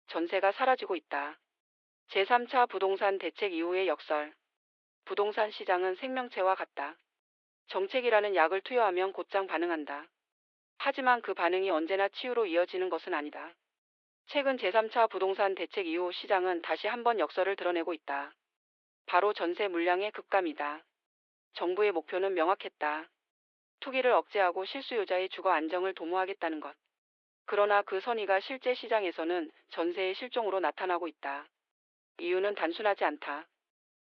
전세가 사라지고 있다. 제3차 부동산 대책 이후의 역설. 부동산 시장은 생명체와 같다. 정책이라는 약을 투여하면 곧장 반응한다. 하지만 그 반응이 언제나 치유로 이어지는 것은 아니다. 최근 제3차 부동산 대책 이후 시장은 다시 한번 역설을 드러내고 있다. 바로 전세 물량의 급감이다. 정부의 목표는 명확했다. 투기를 억제하고 실수요자의 주거 안정을 도모하겠다는 것. 그러나 그 선의가 실제 시장에서는 전세의 실종으로 나타나고 있다. 이유는 단순하지 않다.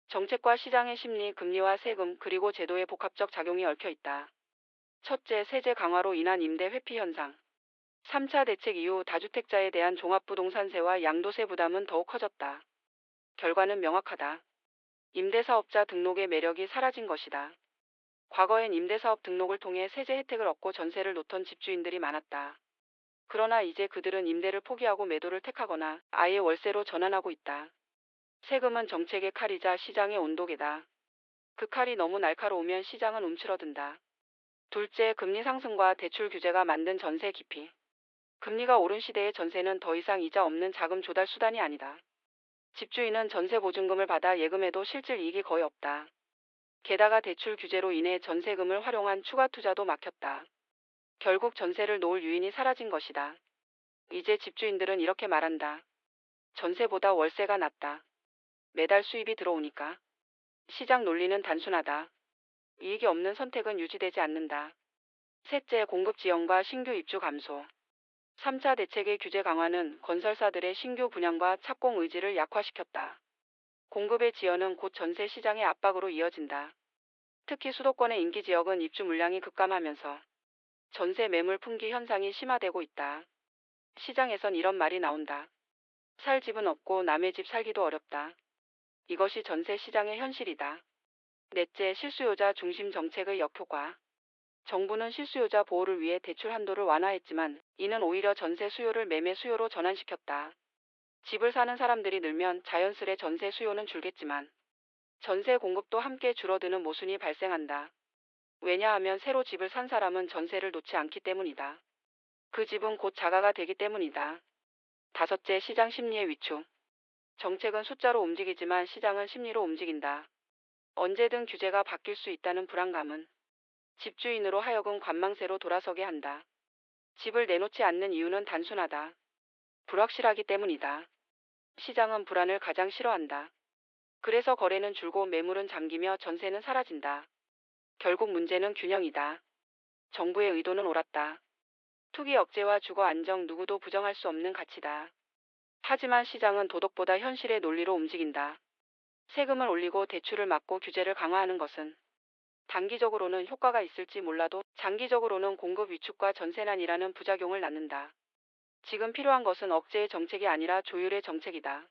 정책과 시장의 심리, 금리와 세금, 그리고 제도의 복합적 작용이 얽혀 있다. 첫째, 세제 강화로 인한 임대 회피 현상. 3차 대책 이후 다주택자에 대한 종합부동산세와 양도세 부담은 더욱 커졌다. 결과는 명확하다. 임대사업자 등록의 매력이 사라진 것이다. 과거엔 임대사업 등록을 통해 세제 혜택을 얻고 전세를 놓던 집주인들이 많았다. 그러나 이제 그들은 임대를 포기하고 매도를 택하거나 아예 월세로 전환하고 있다. 세금은 정책의 칼이자 시장의 온도계다. 그 칼이 너무 날카로우면 시장은 움츠러든다. 둘째, 금리 상승과 대출 규제가 만든 전세 기피. 금리가 오른 시대의 전세는 더 이상 이자 없는 자금 조달 수단이 아니다. 집주인은 전세 보증금을 받아 예금해도 실질 이익이 거의 없다. 게다가 대출 규제로 인해 전세금을 활용한 추가 투자도 막혔다. 결국 전세를 놓을 유인이 사라진 것이다. 이제 집주인들은 이렇게 말한다. 전세보다 월세가 낫다. 매달 수입이 들어오니까. 시장 논리는 단순하다. 이익이 없는 선택은 유지되지 않는다. 셋째, 공급 지연과 신규 입주 감소. 3차 대책의 규제 강화는 건설사들의 신규 분양과 착공 의지를 약화시켰다. 공급의 지연은 곧 전세 시장의 압박으로 이어진다. 특히 수도권의 인기 지역은 입주 물량이 급감하면서 전세 매물 풍기 현상이 심화되고 있다. 시장에선 이런 말이 나온다. 살 집은 없고 남의 집 살기도 어렵다. 이것이 전세 시장의 현실이다. 넷째, 실수요자 중심 정책의 역효과. 정부는 실수요자 보호를 위해 대출 한도를 완화했지만 이는 오히려 전세 수요를 매매 수요로 전환시켰다. 집을 사는 사람들이 늘면 자연스레 전세 수요는 줄겠지만 전세 공급도 함께 줄어드는 모순이 발생한다. 왜냐하면 새로 집을 산 사람은 전세를 놓지 않기 때문이다. 그 집은 곧 자가가 되기 때문이다. 다섯째, 시장 심리의 위축. 정책은 숫자로 움직이지만 시장은 심리로 움직인다. 언제든 규제가 바뀔 수 있다는 불안감은 집주인으로 하여금 관망세로 돌아서게 한다. 집을 내놓지 않는 이유는 단순하다. 불확실하기 때문이다. 시장은 불안을 가장 싫어한다. 그래서 거래는 줄고 매물은 잠기며 전세는 사라진다. 결국 문제는 균형이다. 정부의 의도는 옳았다. 투기 억제와 주거 안정 누구도 부정할 수 없는 가치다. 하지만 시장은 도덕보다 현실의 논리로 움직인다. 세금을 올리고 대출을 막고 규제를 강화하는 것은 단기적으로는 효과가 있을지 몰라도 장기적으로는 공급 위축과 전세난이라는 부작용을 낳는다. 지금 필요한 것은 억제의 정책이 아니라 조율의 정책이다.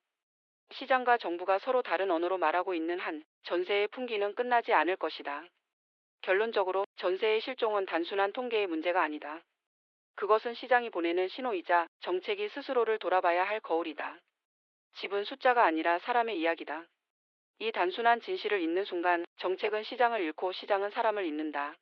시장과 정부가 서로 다른 언어로 말하고 있는 한 전세의 풍기는 끝나지 않을 것이다. 결론적으로 전세의 실종은 단순한 통계의 문제가 아니다. 그것은 시장이 보내는 신호이자 정책이 스스로를 돌아봐야 할 거울이다. 집은 숫자가 아니라 사람의 이야기다. 이 단순한 진실을 잊는 순간 정책은 시장을 잃고 시장은 사람을 잃는다.